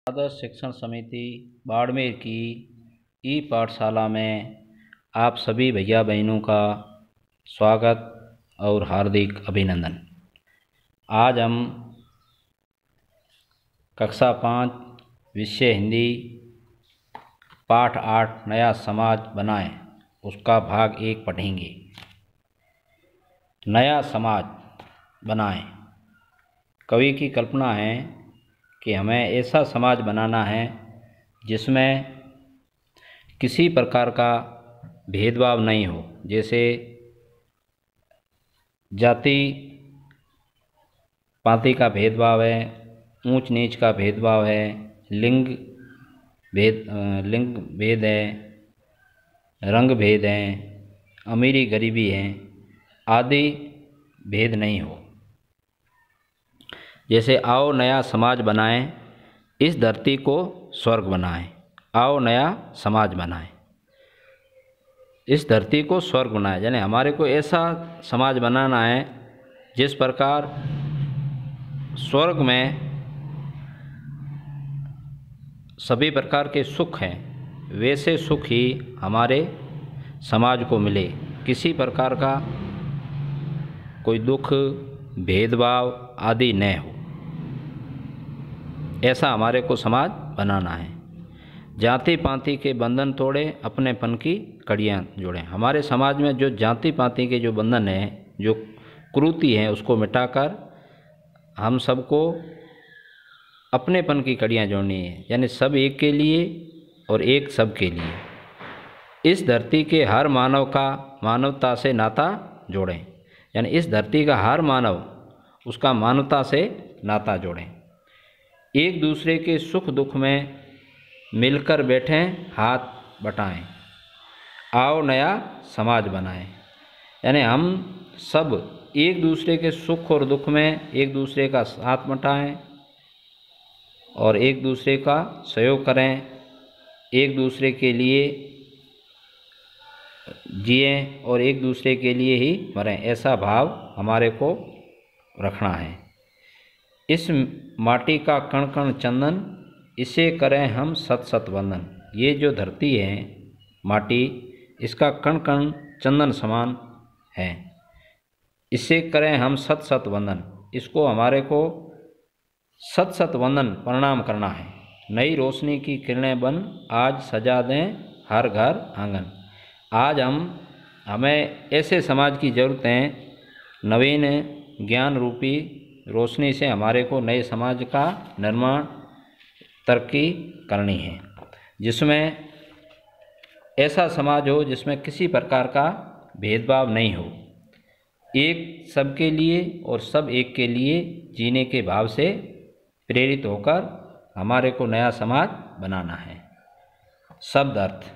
आदर्श शिक्षण समिति बाड़मेर की ई पाठशाला में आप सभी भैया बहनों का स्वागत और हार्दिक अभिनंदन। आज हम कक्षा 5 विषय हिंदी पाठ 8 नया समाज बनाएं उसका भाग 1 पढ़ेंगे। नया समाज बनाएं। कवि की कल्पना है कि हमें ऐसा समाज बनाना है जिसमें किसी प्रकार का भेदभाव नहीं हो, जैसे जाति पाति का भेदभाव है, ऊंच नीच का भेदभाव है, लिंग भेद है, रंग भेद है, अमीरी गरीबी है आदि भेद नहीं हो। जैसे आओ नया समाज बनाएं, इस धरती को स्वर्ग बनाएं। आओ नया समाज बनाएं, इस धरती को स्वर्ग बनाएं। यानी हमारे को ऐसा समाज बनाना है जिस प्रकार स्वर्ग में सभी प्रकार के सुख हैं, वैसे सुख ही हमारे समाज को मिले। किसी प्रकार का कोई दुख भेदभाव आदि न हो, ऐसा हमारे को समाज बनाना है। जाति पाति के बंधन तोड़े, अपनेपन की कड़ियाँ जोड़ें। हमारे समाज में जो जाति पाति के जो बंधन है, जो कुरीति है, उसको मिटाकर हम सबको अपनेपन की कड़ियाँ जोड़नी है। यानी सब एक के लिए और एक सब के लिए। इस धरती के हर मानव का मानवता से नाता जोड़ें। यानी इस धरती का हर मानव उसका मानवता से नाता जोड़ें। एक दूसरे के सुख दुख में मिलकर बैठें, हाथ बटाएं। आओ नया समाज बनाएं। यानी हम सब एक दूसरे के सुख और दुख में एक दूसरे का साथ बटाएं और एक दूसरे का सहयोग करें, एक दूसरे के लिए जिएं और एक दूसरे के लिए ही मरें। ऐसा भाव हमारे को रखना है। इस माटी का कण कण चंदन, इसे करें हम सत सत वंदन। ये जो धरती है माटी, इसका कण कण चंदन समान है, इसे करें हम सत सत वंदन। इसको हमारे को सत सत वंदन प्रणाम करना है। नई रोशनी की किरणें बन, आज सजा दें हर घर आंगन। आज हमें ऐसे समाज की ज़रूरत है, नवीन ज्ञान रूपी रोशनी से हमारे को नए समाज का निर्माण तरक्की करनी है, जिसमें ऐसा समाज हो जिसमें किसी प्रकार का भेदभाव नहीं हो, एक सबके लिए और सब एक के लिए जीने के भाव से प्रेरित होकर हमारे को नया समाज बनाना है। शब्द अर्थ।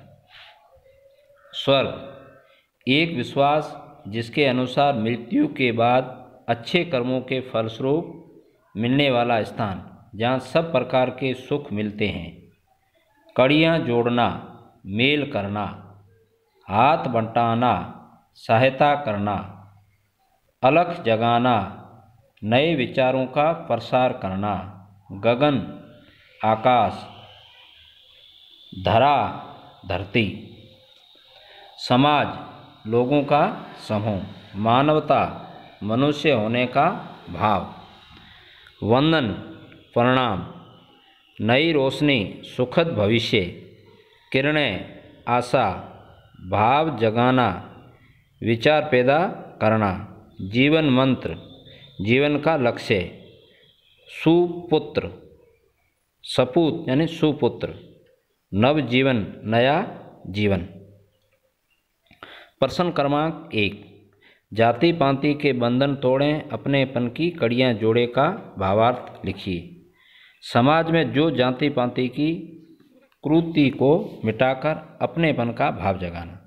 स्वर्ग एक विश्वास जिसके अनुसार मृत्यु के बाद अच्छे कर्मों के फलस्वरूप मिलने वाला स्थान, जहाँ सब प्रकार के सुख मिलते हैं। कड़ियाँ जोड़ना, मेल करना, हाथ बंटाना, सहायता करना, अलख जगाना, नए विचारों का प्रसार करना। गगन आकाश, धरा धरती। समाज लोगों का समूह, मानवता मनुष्य होने का भाव। वंदन प्रणाम, नई रोशनी सुखद भविष्य, किरणें आशा, भाव जगाना, विचार पैदा करना। जीवन मंत्र जीवन का लक्ष्य। सुपुत्र सपूत यानी सुपुत्र, नव जीवन नया जीवन। प्रश्न क्रमांक 1, जाति पाति के बंधन तोड़ें, अपनेपन की कड़ियाँ जोड़े का भावार्थ लिखिए। समाज में जो जाति पाति की कुरीति को मिटाकर अपनेपन का भाव जगाना।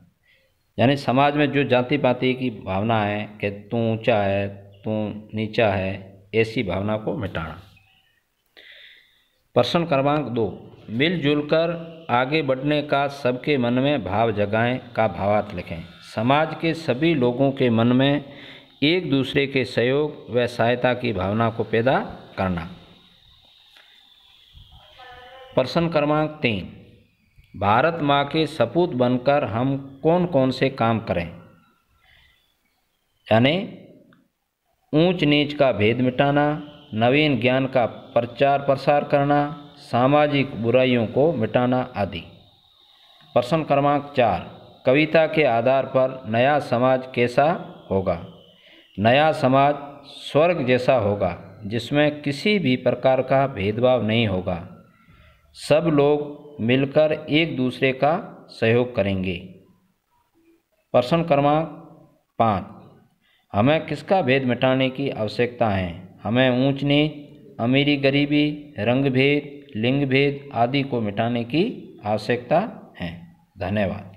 यानी समाज में जो जाति पाति की भावना है कि तू ऊंचा है तू नीचा है, ऐसी भावना को मिटाना। प्रश्न क्रमांक 2, मिलजुल कर आगे बढ़ने का सबके मन में भाव जगाएं का भावार्थ लिखें। समाज के सभी लोगों के मन में एक दूसरे के सहयोग व सहायता की भावना को पैदा करना। प्रश्न क्रमांक 3, भारत माँ के सपूत बनकर हम कौन कौन से काम करें? यानी ऊंच नीच का भेद मिटाना, नवीन ज्ञान का प्रचार प्रसार करना, सामाजिक बुराइयों को मिटाना आदि। प्रश्न क्रमांक 4, कविता के आधार पर नया समाज कैसा होगा? नया समाज स्वर्ग जैसा होगा, जिसमें किसी भी प्रकार का भेदभाव नहीं होगा। सब लोग मिलकर एक दूसरे का सहयोग करेंगे। प्रश्न क्रमांक 5, हमें किसका भेद मिटाने की आवश्यकता है? हमें ऊंच नीच, अमीरी गरीबी, रंग भेद, लिंग भेद आदि को मिटाने की आवश्यकता है। धन्यवाद।